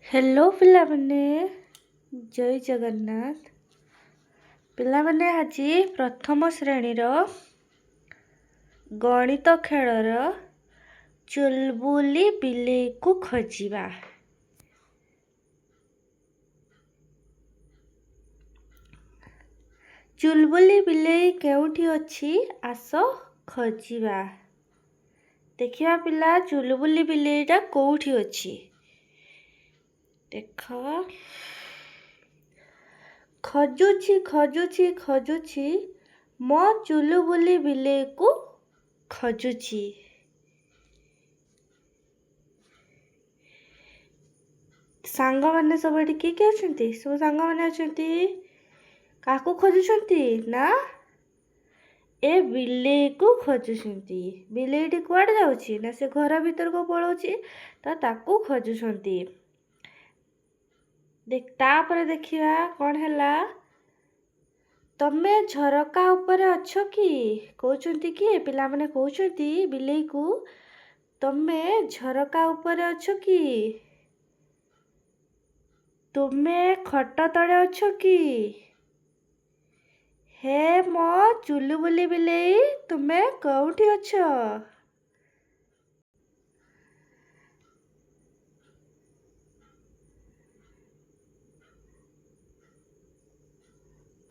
Hello पिलामाने जय जगन्नाथ। पिलामाने आज प्रथम श्रेणीर गणित खेलर चुलबुली बिलेई को खोजिबा। चुलबुली बिलेई केउठी अछि आस खोजिबा। देखिबा पिला चुलबुली बिलेईटा कोउठी अछि। देख खजुछि खजुछि खजुछि मो चुलबुली बिलेई को खजुछि। सांग माने सब एठी किए अछंती? सब सांग माने अछंती। काकू खोजुछंती ना ए बिलेई को खोजुछंती। बिलेईटी कुआडे जाउछि ना से घर भीतर को पळौछि तो ताकू खोजुछंती। देख तापरे देखिबा कोन हैला। तमे झरका ऊपर अछो कि कहउछंती कि पिला माने कहउछंती बिलेई को तमे झरका ऊपर अछो कि तुमे खट तळे अछो कि हे मो चुलबुली बिलेई तुमे कोउठी अछो।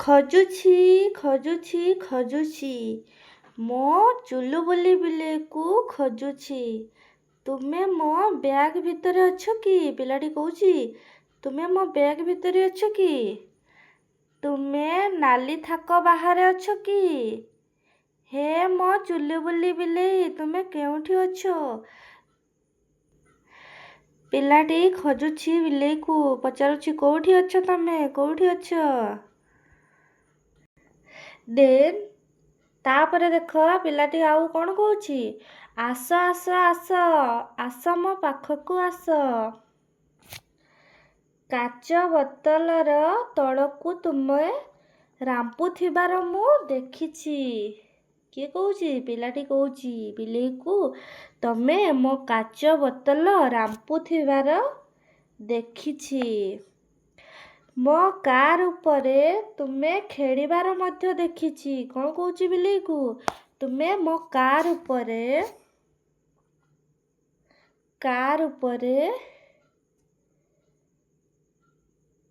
खजुछि खजुछि खजुछि मो चुलबुली बिलेई को खजुछि। तुमे मो बैग भितरे अछो कि पिलाटी कहउछि तुमे मो बैग भितरे अछो कि तुमे नाली थाको बाहर अछो कि हे मो चुलबुली बिलेई तुमे केउठी अछो। पिलाटी खजुछि बिलेई को पचारुछि कोउठी अछो तमे कोउठी अछो। देन तापरे देख पिलाटी आउ कोन कहउछि आस आस आस आस मो पाखकू आस। काच बोतलर तळकू तुमे रांपुथिबार मु देखिछि। किए कहउछि पिलाटी कहउछि बिलेई को तमे मो काच बोतल रांपुथिबार देखिछि। मो कार उपरे तुमे खेळिबार मध्य देखिछि। कोन कहउछि बिलेई को तुमे मो कार उपरे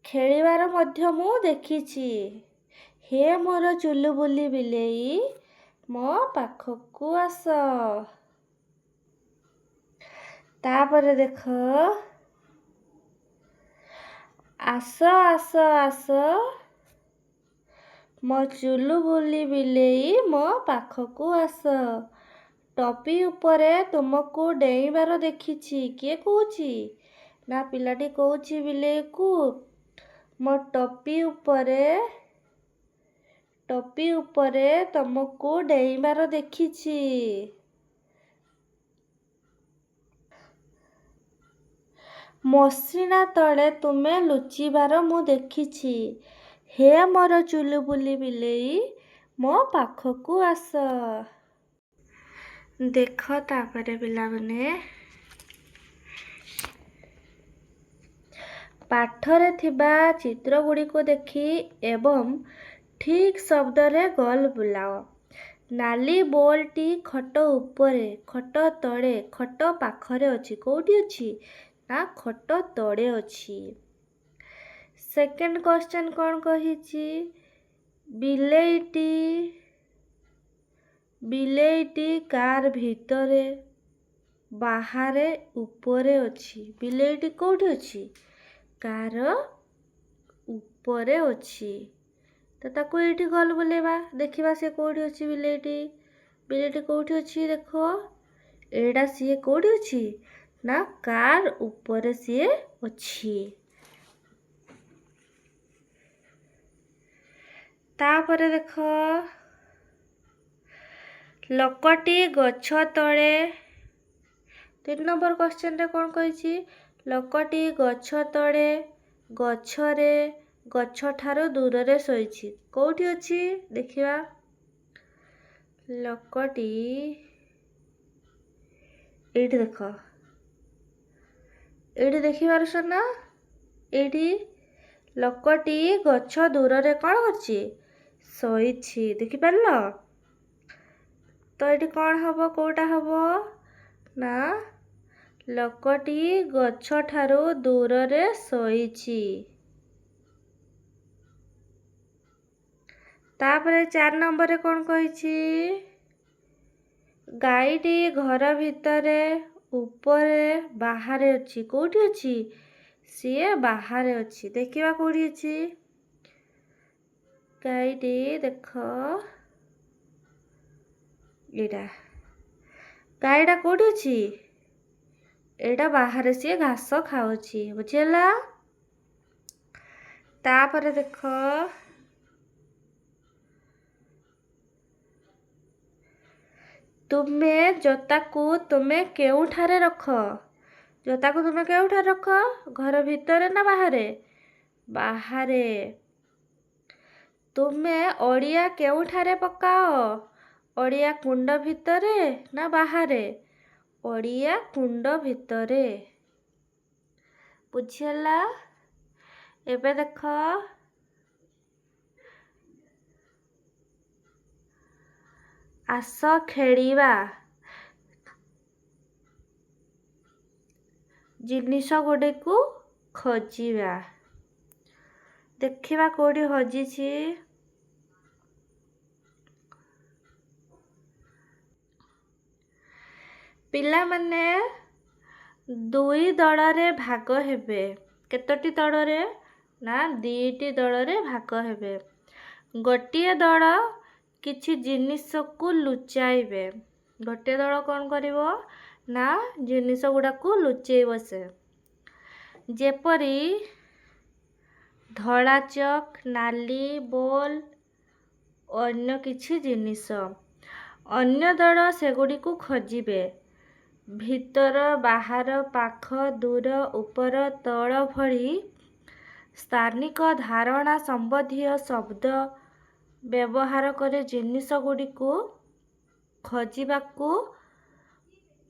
खेळिबार मध्य मु देखिछि। हे मोर चुलबुली बिलेई मो पाखकू आस। तापरे देख आस आस आस मो चुलबुली बिलेई मो पाखकू आस। टपी उपरे तुमको डेइबार देखिछि। किए कहउछि ना पिलाटी कहउछि बिलेई को मो टपी उपरे तुमको डेइबार देखिछि। मसिना तळे तुमे लुचिबार मु देखिछि। हे मोर चुलबुली बिलेई मो पाखकू आस। देख तापरे पिला माने पाठरे थिबा चित्र गुडी को देखी एवं ठीक शब्द रे गोल बुलाओ। नाली बॉल टी खट उपरे खट तळे खट पाखरे अछि। कोउठी अछि ना खट तळे अछि। सेकंड क्वेश्चन कोन कहिछि बिलेईटी कार भीतरे बाहरे उपरे अछि। बिलेईटी कोउठी अछि कार उपरे अछि। तो ताको एठी गल बुलेबा देखिबा से कोउठी अछि बिलेईटी कोउठी अछि। देखो एडा सिए कोउठी अछि ना कार उपरे सिए अछि। तापरे देख लोकटी गछ तळे 3 नंबर क्वेश्चन रे कोन कहिछि लोकटी गछ तळे गछरे गछ ठारो दूर रे सोइछि। कोउठी अछि देखिबा लोकटी एठी देख एठी देखि पारुछ ना ଏଇଠି ଲୋକଟି ଗଛ ଦୂରରେ କ'ଣ କରିଛି? ଶୋଇଛି। ଦେଖିପାରିଲ? ତ ଏଇଠି କ'ଣ ହବ? କୋଉଟା ହବ ନା ଲୋକଟି ଗଛ ଠାରୁ ଦୂରରେ ଶୋଇଛି। ତାପରେ 4 ନମ୍ବରରେ କ'ଣ କହିଛି? ଗାଈଟି ଘର ଭିତରେ, ଉପରେ, ବାହାରେ ଅଛି। କୋଉଠି ଅଛି? ସିଏ ବାହାରେ ଅଛି। ଦେଖିବା କୋଉଠି ଅଛି? ଗାଈଟି ଦେଖ, ଏଇଟା ଗାଈଟା କୋଉଠି ଅଛି? ଏଇଟା ବାହାରେ, ସିଏ ଘାସ ଖାଉଛି। ବୁଝିହେଲା? ତାପରେ ଦେଖ, ତୁମେ ଜୋତାକୁ ତୁମେ କେଉଁଠାରେ ରଖ? ଜୋତାକୁ ତୁମେ କେଉଁଠାରେ ରଖ? ଘର ଭିତରେ ନା ବାହାରେ? ବାହାରେ। ତୁମେ ଅଳିଆ କେଉଁଠାରେ ପକାଅ? ଅଳିଆ କୁଣ୍ଡ ଭିତରେ ନା ବାହାରେ? ଅଳିଆ କୁଣ୍ଡ ଭିତରେ। ବୁଝିହେଲା? ଏବେ ଦେଖ, ଆସ ଖେଳିବା। ଜିନିଷ ଗୁଡ଼ିକୁ ଖୋଜିବା। ଦେଖିବା କୋଉଠି ହଜିଛି। ପିଲାମାନେ 2 ଦଳରେ ଭାଗ ହେବେ। କେତୋଟି ଦଳରେ? ନା 2ଟି ଦଳରେ ଭାଗ ହେବେ। ଗୋଟିଏ ଦଳ କିଛି ଜିନିଷକୁ ଲୁଚାଇବେ। ଗୋଟିଏ ଦଳ କ'ଣ କରିବ? ନା ଜିନିଷ ଗୁଡ଼ାକୁ ଲୁଚେଇବ ସେ। ଯେପରି ଧଳା ଚକ୍, ନାଲି ବଲ୍, ଅନ୍ୟ କିଛି ଜିନିଷ। ଅନ୍ୟ ଦଳ ସେଗୁଡ଼ିକୁ ଖୋଜିବେ। ଭିତର, ବାହାର, ପାଖ, ଦୂର, ଉପର, ତଳ ଭଳି ସ୍ଥାନିକ ଧାରଣା ସମ୍ବନ୍ଧୀୟ ଶବ୍ଦ ବ୍ୟବହାର କରି ଜିନିଷ ଗୁଡ଼ିକୁ ଖୋଜିବାକୁ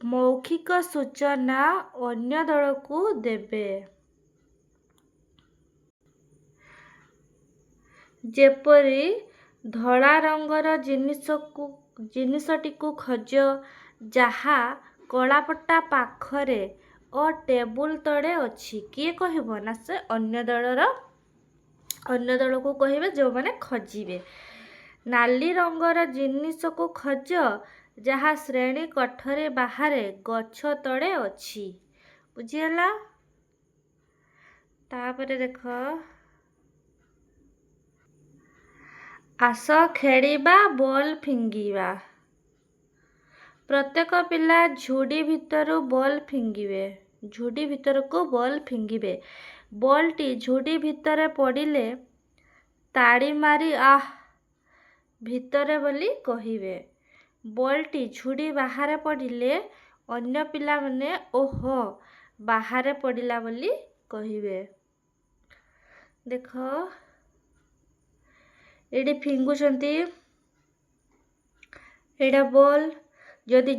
ମୌଖିକ ସୂଚନା ଅନ୍ୟ ଦଳକୁ ଦେବେ। ଯେପରି ଧଳା ରଙ୍ଗର ଜିନିଷଟିକୁ ଖୋଜ ଯାହା କଳାପଟା ପାଖରେ ଓ ଟେବୁଲ ତଳେ ଅଛି। କିଏ କହିବ? ନା ସେ ଅନ୍ୟ ଦଳକୁ କହିବେ, ଯେଉଁମାନେ ଖୋଜିବେ। ନାଲି ରଙ୍ଗର ଜିନିଷକୁ ଖୋଜ ଯାହା ଶ୍ରେଣୀ କୋଠରୀ ବାହାରେ ଗଛ ତଳେ ଅଛି। ବୁଝିହେଲା? ତାପରେ ଦେଖ, ଆସ ଖେଳିବା ବଲ୍ ଫିଙ୍ଗିବା। ପ୍ରତ୍ୟେକ ପିଲା ଝୁଡ଼ି ଭିତରୁ ବଲ୍ ଫିଙ୍ଗିବେ। ଝୁଡ଼ି ଭିତରକୁ ବଲ୍ ଫିଙ୍ଗିବେ। ବଲ୍ଟି ଝୁଡ଼ି ଭିତରେ ପଡ଼ିଲେ ତାଳି ମାରି ଆଃ ଭିତରେ ବୋଲି କହିବେ। ବଲ୍ଟି ଝୁଡ଼ି ବାହାରେ ପଡ଼ିଲେ ଅନ୍ୟ ପିଲାମାନେ ଓହୋ ବାହାରେ ପଡ଼ିଲା ବୋଲି କହିବେ। ଦେଖ, ଏଇଠି ଫିଙ୍ଗୁଛନ୍ତି, ଏଇଟା ବଲ୍। ଯଦି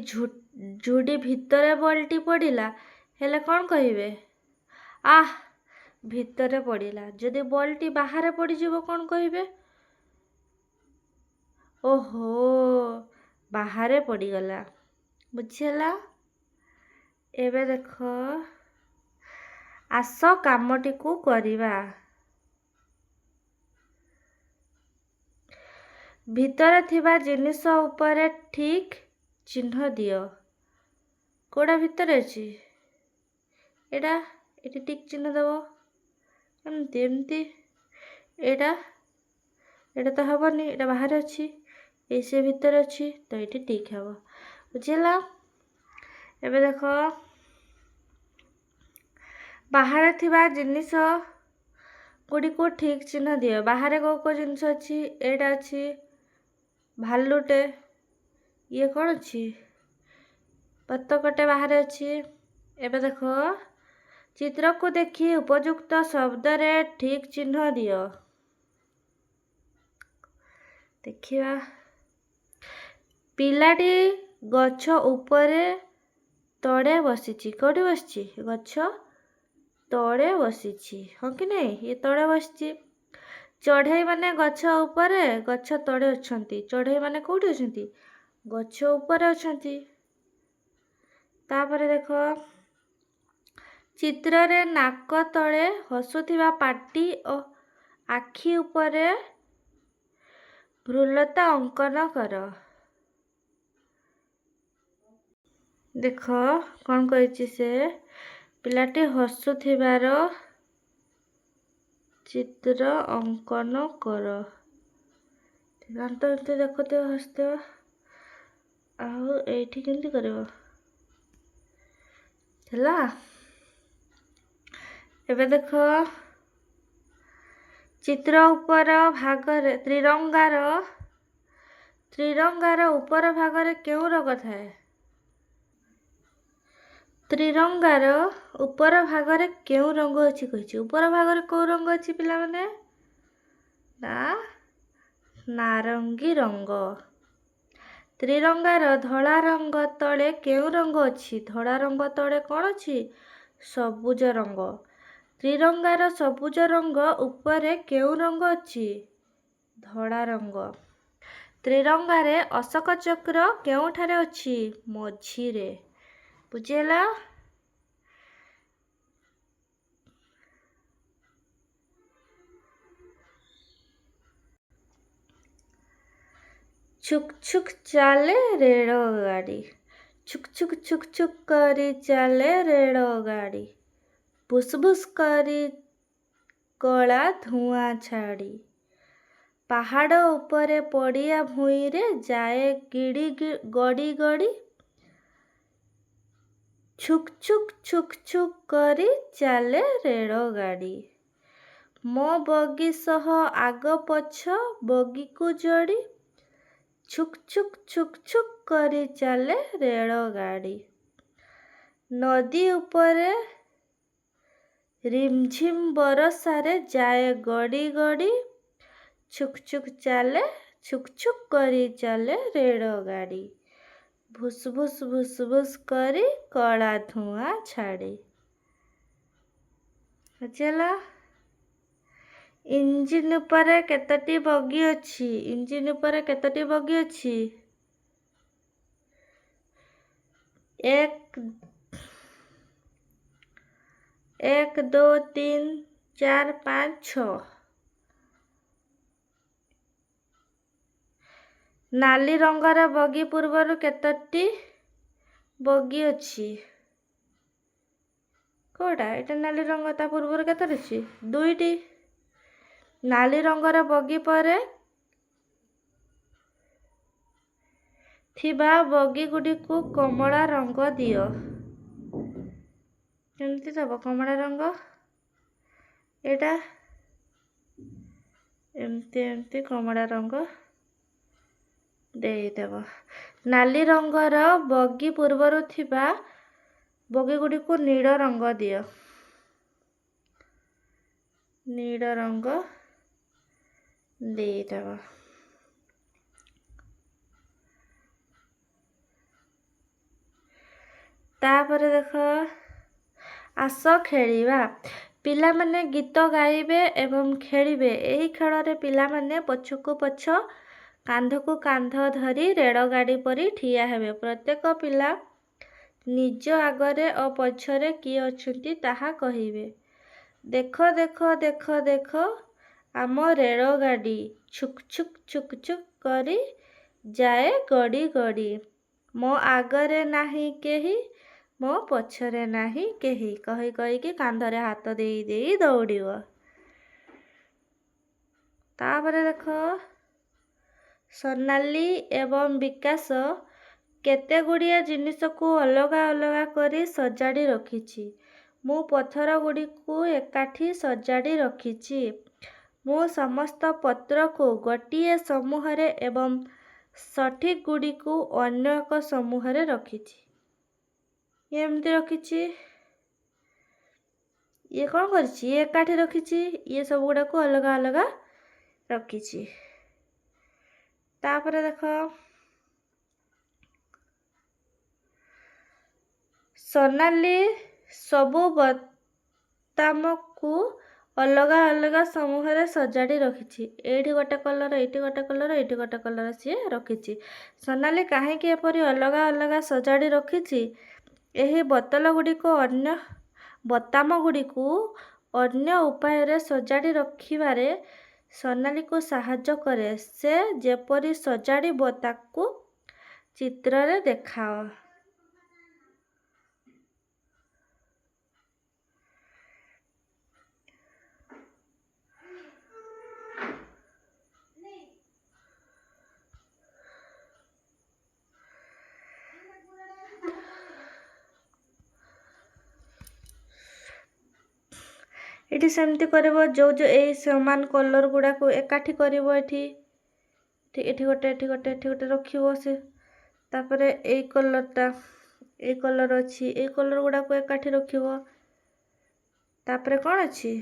ଝୁଡ଼ି ଭିତରେ ବଲ୍ଟି ପଡ଼ିଲା ହେଲେ କ'ଣ କହିବେ? ଆଃ ଭିତରେ ପଡ଼ିଲା। ଯଦି ବଲ୍ଟି ବାହାରେ ପଡ଼ିଯିବ କ'ଣ କହିବେ? ଓହୋ ବାହାରେ ପଡ଼ିଗଲା। ବୁଝିହେଲା? ଏବେ ଦେଖ, ଆସ କାମଟିକୁ କରିବା। ଭିତରେ ଥିବା ଜିନିଷ ଉପରେ ଠିକ୍ ଚିହ୍ନ ଦିଅ। କୋଉଟା ଭିତରେ ଅଛି? ଏଠି ଠିକ୍ ଚିହ୍ନ ଦେବ। ଏମିତି ଏଇଟା ତ ହବନି, ଏଇଟା ବାହାରେ ଅଛି, ସେ ଭିତରେ ଅଛି, ତ ଏଇଠି ଠିକ୍ ହବ। ବୁଝିହେଲା? ଏବେ ଦେଖ, ବାହାରେ ଥିବା ଜିନିଷ ଗୁଡ଼ିକୁ ଠିକ୍ ଚିହ୍ନ ଦିଅ। ବାହାରେ କୋଉ ଜିନିଷ ଅଛି? ଏଇଟା ଅଛି ଭାଲୁଟେ। ଇଏ କ'ଣ ଅଛି? ବତକଟେ ବାହାରେ ଅଛି। ଏବେ ଦେଖ, ଚିତ୍ରକୁ ଦେଖି ଉପଯୁକ୍ତ ଶବ୍ଦରେ ଠିକ୍ ଚିହ୍ନ ଦିଅ। ଦେଖିବା, ପିଲାଟି ଗଛ ଉପରେ ତଳେ ବସିଛି। କୋଉଠି ବସିଛି? ଗଛ ତଳେ ବସିଛି। ହଁ କି ନାହିଁ? ଇଏ ତଳେ ବସିଛି। ଚଢ଼େଇ ମାନେ ଗଛ ଉପରେ, ଗଛ ତଳେ ଅଛନ୍ତି। ଚଢ଼େଇ ମାନେ କୋଉଠି ଅଛନ୍ତି? ଗଛ ଉପରେ ଅଛନ୍ତି। ତାପରେ ଦେଖ, ଚିତ୍ରରେ ନାକ ତଳେ ହସୁଥିବା ପାଟି ଓ ଆଖି ଉପରେ ଭ୍ରୁଲତା ଅଙ୍କନ କର। ଦେଖ କ'ଣ କହିଛି ସେ, ପିଲାଟି ହସୁଥିବାର ଚିତ୍ର ଅଙ୍କନ କର। ଏମିତି ଦେଖୁଥିବ, ହସୁଥିବ। ଆଉ ଏଇଠି କେମିତି କରିବ? ହେଲା। ଏବେ ଦେଖ, ଚିତ୍ର ଉପର ଭାଗରେ ତ୍ରିରଙ୍ଗାର ଉପର ଭାଗରେ କେଉଁ ରଙ୍ଗ ଥାଏ? ତ୍ରିରଙ୍ଗାର ଉପର ଭାଗରେ କେଉଁ ରଙ୍ଗ ଅଛି କହିଛି? ଉପର ଭାଗରେ କେଉଁ ରଙ୍ଗ ଅଛି ପିଲାମାନେ? ନା, ନାରଙ୍ଗୀ ରଙ୍ଗ। ତ୍ରିରଙ୍ଗାର ଧଳା ରଙ୍ଗ ତଳେ କେଉଁ ରଙ୍ଗ ଅଛି? ଧଳା ରଙ୍ଗ ତଳେ କ'ଣ ଅଛି? ସବୁଜ ରଙ୍ଗ। ତ୍ରିରଙ୍ଗାର ସବୁଜ ରଙ୍ଗ ଉପରେ କେଉଁ ରଙ୍ଗ ଅଛି? ଧଳା ରଙ୍ଗ। ତ୍ରିରଙ୍ଗାରେ ଅଶୋକ ଚକ୍ର କେଉଁଠାରେ ଅଛି? ମଝିରେ। ବୁଝିହେଲା? ଛୁକ୍ ଛୁକ୍ ଚାଲେ ରେଳଗାଡ଼ି, ଛୁକ୍ ଛୁକ୍ ଛୁକ୍ ଛୁକ୍ କରି ଚାଲେ ରେଳଗାଡ଼ି, ଭୁସ୍ ଭୁସ୍ କରି କଳା ଧୂଆଁ ଛାଡ଼ି, ପାହାଡ଼ ଉପରେ ପଡ଼ିଆ ଭୂଇଁରେ ଯାଏ ଗଡ଼ି ଗଡ଼ି, ଛୁକ୍ ଛୁକ୍ ଛୁକ୍ ଛୁକ୍ କରି ଚାଲେ ରେଳଗାଡ଼ି, ମୋ ବଗି ସହ ଆଗ ପଛ ବଗିକୁ ଯୋଡ଼ି, ଛୁକ୍ ଛୁକ୍ ଛୁକ୍ ଛୁକ୍ କରି ଚାଲେ ରେଳଗାଡ଼ି, ନଦୀ ଉପରେ ରିମଝିମ୍ ବରଷାରେ ଯାଏ ଗଡ଼ି ଗଡ଼ି, ଛୁକ୍ ଛୁକ୍ ଚାଲେ, ଛୁକ୍ ଛୁକ୍ କରି ଚାଲେ ରେଳଗାଡ଼ି, ଭୁସ୍ ଭୁସ୍ ଭୁସ୍ ଭୁସ୍ କରି କଳା ଧୂଆଁ ଛାଡ଼େ। ବୁଝିହେଲା? ଇଞ୍ଜିନ୍ ଉପରେ କେତୋଟି ବଗି ଅଛି? ଇଞ୍ଜିନ୍ ଉପରେ କେତୋଟି ବଗି ଅଛି? 1 2 3 4 5 6। ନାଲି ରଙ୍ଗର ବଗି ପୂର୍ବରୁ କେତୋଟି ବଗି ଅଛି? କୋଉଟା? ଏଇଟା ନାଲି ରଙ୍ଗ, ତା ପୂର୍ବରୁ କେତୋଟି ଅଛି? 2ଟି। ନାଲି ରଙ୍ଗର ବଗି ପରେ ଥିବା ବଗି ଗୁଡ଼ିକୁ କମଳା ରଙ୍ଗ ଦିଅ। କେମିତି ଦେବ କମଳା ରଙ୍ଗ? ଏଇଟା ଏମିତି କମଳା ରଙ୍ଗ ଦେଇଦେବ। ନାଲି ରଙ୍ଗର ବଗି ପୂର୍ବରୁ ଥିବା ବଗି ଗୁଡ଼ିକୁ ନୀଳ ରଙ୍ଗ ଦିଅ। ନୀଳ ରଙ୍ଗ ଦେଇଦେବ। ତାପରେ ଦେଖ, ଆସ ଖେଳିବା। ପିଲାମାନେ ଗୀତ ଗାଇବେ ଏବଂ ଖେଳିବେ। ଏହି ଖେଳରେ ପିଲାମାନେ ପଛକୁ ପଛ, କାନ୍ଧକୁ କାନ୍ଧ ଧରି ରେଳଗାଡ଼ି ପରି ଠିଆ ହେବେ। ପ୍ରତ୍ୟେକ ପିଲା ନିଜ ଆଗରେ ଓ ପଛରେ କିଏ ଅଛନ୍ତି ତାହା କହିବେ। ଦେଖ ଦେଖ ଦେଖ ଦେଖ ଆମ ରେଳଗାଡ଼ି, ଛୁକ୍ ଛୁକ୍ ଛୁକ୍ ଛୁକ୍ କରି ଯାଏ ଗଡ଼ି ଗଡ଼ି, ମୋ ଆଗରେ ନାହିଁ କେହି, ମୋ ପଛରେ ନାହିଁ କେହି, କହି କହିକି କାନ୍ଧରେ ହାତ ଦେଇ ଦେଇ ଦୌଡ଼ିବ। ତାପରେ ଦେଖ, ସୋନାଲି ଏବଂ ବିକାଶ କେତେ ଗୁଡ଼ିଏ ଜିନିଷକୁ ଅଲଗା ଅଲଗା କରି ସଜାଡ଼ି ରଖିଛି। ମୁଁ ପଥର ଗୁଡ଼ିକୁ ଏକାଠି ସଜାଡ଼ି ରଖିଛି। ମୁଁ ସମସ୍ତ ପତ୍ରକୁ ଗୋଟିଏ ସମୂହରେ ଏବଂ ସଠିକ୍ ଗୁଡ଼ିକୁ ଅନ୍ୟ ଏକ ସମୂହରେ ରଖିଛି। ଏମିତି ରଖିଛି। ଇଏ କ'ଣ କରିଛି? ଇଏ ଏକାଠି ରଖିଛି, ଇଏ ସବୁ ଗୁଡ଼ାକୁ ଅଲଗା ଅଲଗା ରଖିଛି। ତାପରେ ଦେଖ, ସୋନାଲି ସବୁ ବୋତାମକୁ ଅଲଗା ଅଲଗା ସମୂହରେ ସଜାଡ଼ି ରଖିଛି। ଏଇଠି ଗୋଟେ କଲର୍, ଏଇଠି ଗୋଟେ କଲର୍, ଏଇଠି ଗୋଟେ କଲର୍ ସିଏ ରଖିଛି। ସୋନାଲି କାହିଁକି ଏପରି ଅଲଗା ଅଲଗା ସଜାଡ଼ି ରଖିଛି? ଏହି ବୋତାମଗୁଡ଼ିକୁ ଅନ୍ୟ ଉପାୟରେ ସଜାଡ଼ି ରଖିବାରେ ସୋନାଲିକୁ ସାହାଯ୍ୟ କରେ। ସେ ଯେପରି ସଜାଡ଼ିବ ତାକୁ ଚିତ୍ରରେ ଦେଖାଅ। ଏଠି ସେମିତି କରିବ, ଯୋଉ ଏଇ ସମାନ କଲର୍ ଗୁଡ଼ାକୁ ଏକାଠି କରିବ। ଏଠି ଗୋଟେ, ଏଠି ଗୋଟେ ରଖିବ। ସେ ତାପରେ ଏଇ କଲର୍ଟା, ଏଇ କଲର୍ ଅଛି, ଏଇ କଲର୍ ଗୁଡ଼ାକୁ ଏକାଠି ରଖିବ। ତାପରେ କ'ଣ ଅଛି,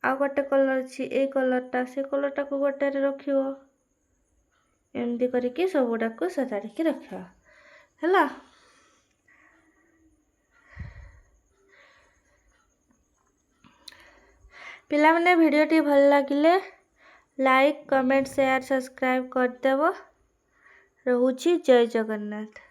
ଆଉ ଗୋଟେ କଲର୍ ଅଛି, ଏଇ କଲର୍ଟା, ସେ କଲର୍ଟାକୁ ଗୋଟେରେ ରଖିବ। ଏମିତି କରିକି ସବୁଗୁଡ଼ାକୁ ସଜାଡ଼ିକି ରଖିବ ହେଲା। ପିଲାମାନେ ଭିଡ଼ିଓଟି ଭଲ ଲାଗିଲେ ଲାଇକ୍, କମେଣ୍ଟ, ସେୟାର, ସବସ୍କ୍ରାଇବ୍ କରିଦେବ। ରହୁଛି। ଜୟ ଜଗନ୍ନାଥ।